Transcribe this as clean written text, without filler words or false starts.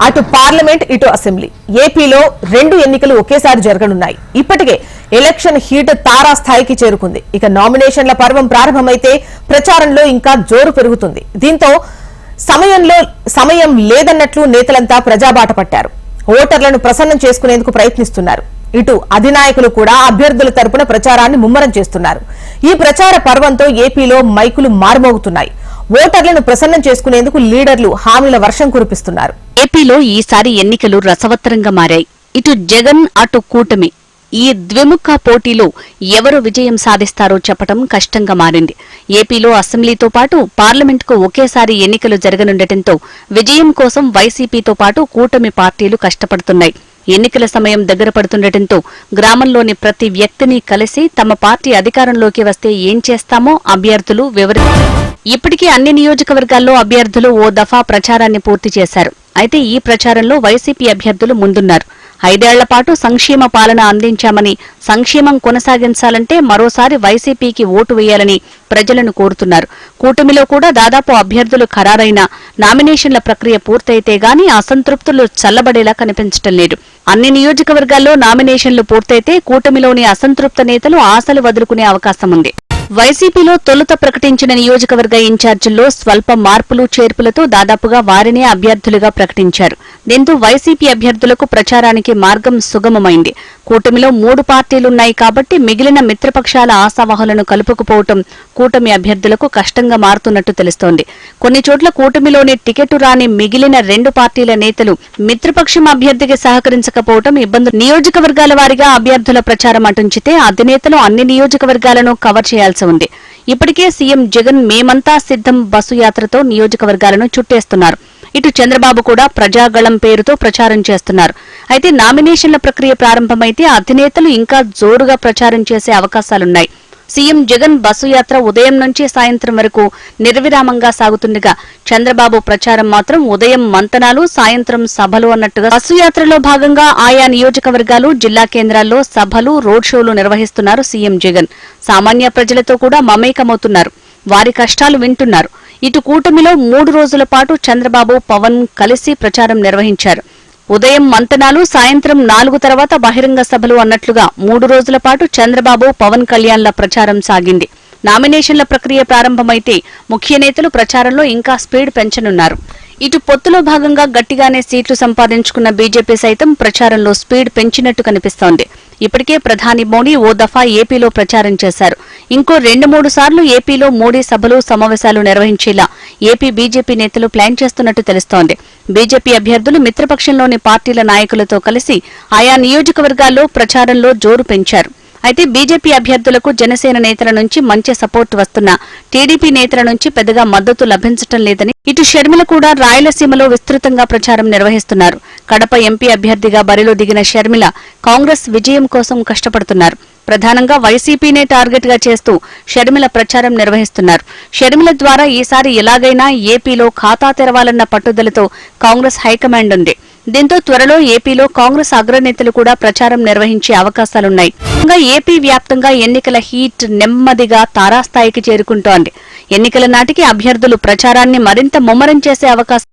అటు పార్లమెంట్ ఇటు అసెంబ్లీ ఏపీలో 2 ఎన్నికలు ఒకేసారి జరగనున్నాయి. ఇప్పటికే ఎలక్షన్ హీట్ తారాస్థాయికి చేరుకుంది. ఇక నామినేషన్ల పర్వం ప్రారంభమైతే ప్రచారంలో ఇంకా జోరు పెరుగుతుంది. దీంతో సమయం లేదన్నట్లు నేతలంతా ప్రజాబాట పట్టారు. ఓటర్లను ప్రసన్నం చేసుకునేందుకు ప్రయత్నిస్తున్నారు. ఇటు అధినాయకులు కూడా అభ్యర్థుల తరపున ప్రచారాన్ని ముమ్మరం చేస్తున్నారు. ఈ ప్రచార పర్వంతో ఏపీలో మైకులు మారుమోగుతున్నాయి. ఓటర్లను ప్రసన్నం చేసుకునేందుకు లీడర్లు హామీల వర్షం కురిపిస్తున్నారు. ఏపీలో ఈసారి ఎన్నికలు రసవత్తరంగా మారాయి. ఇటు జగన్ అటు కూటమి ఈ ద్విముఖ పోటీలో ఎవరు విజయం సాధిస్తారో చెప్పడం కష్టంగా మారింది. ఏపీలో అసెంబ్లీతో పాటు పార్లమెంటుకు ఒకేసారి ఎన్నికలు జరగనుండటంతో విజయం కోసం వైసీపీతో పాటు కూటమి పార్టీలు కష్టపడుతున్నాయి. ఎన్నికల సమయం దగ్గర పడుతుండటంతో గ్రామంలోని ప్రతి వ్యక్తిని కలిసి తమ పార్టీ అధికారంలోకి వస్తే ఏం చేస్తామో అభ్యర్థులు ఇప్పటికీ అన్ని నియోజకవర్గాల్లో అభ్యర్థులు ఓ దఫా ప్రచారాన్ని పూర్తి చేశారు. అయితే ఈ ప్రచారంలో వైసీపీ అభ్యర్థులు ముందున్నారు. 5 ఏళ్ల పాటు సంక్షేమ పాలన అందించామని, సంక్షేమం కొనసాగించాలంటే మరోసారి వైసీపీకి ఓటు వేయాలని ప్రజలను కోరుతున్నారు. కూటమిలో కూడా దాదాపు అభ్యర్థులు ఖరారైన నామినేషన్ల ప్రక్రియ పూర్తయితే గాని అసంతృప్తులు చల్లబడేలా కనిపించటం లేదు. అన్ని నియోజకవర్గాల్లో నామినేషన్లు పూర్తయితే కూటమిలోని అసంతృప్త నేతలు ఆశలు వదులుకునే అవకాశం ఉంది. వైసీపీలో తొలుత ప్రకటించిన నియోజకవర్గ ఇన్ఛార్జీల్లో స్వల్ప మార్పులు చేర్పులతో దాదాపుగా వారినే అభ్యర్థులుగా ప్రకటించారు. దీంతో వైసీపీ అభ్యర్థులకు ప్రచారానికి మార్గం సుగమమైంది. కూటమిలో 3 పార్టీలున్నాయి కాబట్టి మిగిలిన మిత్రపక్షాల ఆశావహులను కలుపుకుపోవటం కూటమి అభ్యర్థులకు కష్టంగా మారుతున్నట్టు తెలుస్తోంది. కొన్ని చోట్ల కూటమిలోని టికెట్ రాని మిగిలిన 2 పార్టీల నేతలు మిత్రపక్షం అభ్యర్థికి సహకరించకపోవటం ఇబ్బందులు. నియోజకవర్గాల వారీగా అభ్యర్థుల ప్రచారం అటుంచితే అధినేతలు అన్ని నియోజకవర్గాలను కవర్ చేయాల్సి ఉంది. ఇప్పటికే సీఎం జగన్ మేమంతా సిద్ధం బస్సు యాత్రతో నియోజకవర్గాలను చుట్టేస్తున్నారు. ఇటు చంద్రబాబు కూడా ప్రజాగళం పేరుతో ప్రచారం చేస్తున్నారు. అయితే నామినేషన్ల ప్రక్రియ ప్రారంభమైతే అధినేతలు ఇంకా జోరుగా ప్రచారం చేసే అవకాశాలున్నాయి. సీఎం జగన్ బస్సు యాత్ర ఉదయం నుంచి సాయంత్రం వరకు నిర్విరామంగా సాగుతుండగా చంద్రబాబు ప్రచారం మాత్రం ఉదయం మంతనాలు, సాయంత్రం సభలు అన్నట్టుగా బస్సు యాత్రలో భాగంగా ఆయా నియోజకవర్గాలు, జిల్లా కేంద్రాల్లో సభలు, రోడ్ షోలు నిర్వహిస్తున్నారు సీఎం జగన్. సామాన్య ప్రజలతో కూడా మమేకమవుతున్నారు. వారి కష్టాలు వింటున్నారు. ఇటు కూటమిలో 3 రోజుల పాటు చంద్రబాబు, పవన్ కలిసి ప్రచారం నిర్వహించారు. ఉదయం మంతనాలు, సాయంత్రం 4 తర్వాత బహిరంగ సభలు అన్నట్లుగా 3 రోజుల పాటు చంద్రబాబు, పవన్ కళ్యాణ్ల ప్రచారం సాగింది. నామినేషన్ల ప్రక్రియ ప్రారంభమైతే ముఖ్య నేతలు ప్రచారంలో ఇంకా స్పీడ్ పెంచనున్నారు. ఇటు పొత్తులో భాగంగా గట్టిగానే సీట్లు సంపాదించుకున్న బీజేపీ సైతం ప్రచారంలో స్పీడ్ పెంచినట్టు కనిపిస్తోంది. ఇప్పటికే ప్రధాని మోడీ ఓ దఫా ఏపీలో ప్రచారం చేశారు. ఇంకో 2-3 సార్లు ఏపీలో మోడీ సభలు, సమావేశాలు నిర్వహించేలా ఏపీ బీజేపీ నేతలు ప్లాన్ చేస్తున్నట్టు తెలుస్తోంది. బీజేపీ అభ్యర్థులు మిత్రపక్షంలోని పార్టీల నాయకులతో కలిసి ఆయా నియోజకవర్గాల్లో ప్రచారంలో జోరు పెంచారు. అయితే బీజేపీ అభ్యర్థులకు జనసేన నేతల నుంచి మంచి సపోర్ట్ వస్తున్నా టీడీపీ నేతల నుంచి పెద్దగా మద్దతు లభించటం లేదని ఇటు షర్మిల కూడా రాయలసీమలో విస్తృతంగా ప్రచారం నిర్వహిస్తున్నారు. కడప ఎంపీ అభ్యర్థిగా బరిలో దిగిన షర్మిల కాంగ్రెస్ విజయం కోసం కష్టపడుతున్నారు. ప్రధానంగా వైసీపీనే టార్గెట్ గా చేస్తూ షర్మిల ప్రచారం నిర్వహిస్తున్నారు. షర్మిల ద్వారా ఈసారి ఎలాగైనా ఏపీలో ఖాతా తెరవాలన్న పట్టుదలతో కాంగ్రెస్ హైకమాండ్ ఉంది. దీంతో త్వరలో ఏపీలో కాంగ్రెస్ అగ్రనేతలు కూడా ప్రచారం నిర్వహించే అవకాశాలున్నాయి. ఏపీ వ్యాప్తంగా ఎన్నికల హీట్ నెమ్మదిగా తారాస్థాయికి చేరుకుంటోంది. ఎన్నికల నాటికి అభ్యర్థులు ప్రచారాన్ని మరింత ముమ్మరం చేసే అవకాశం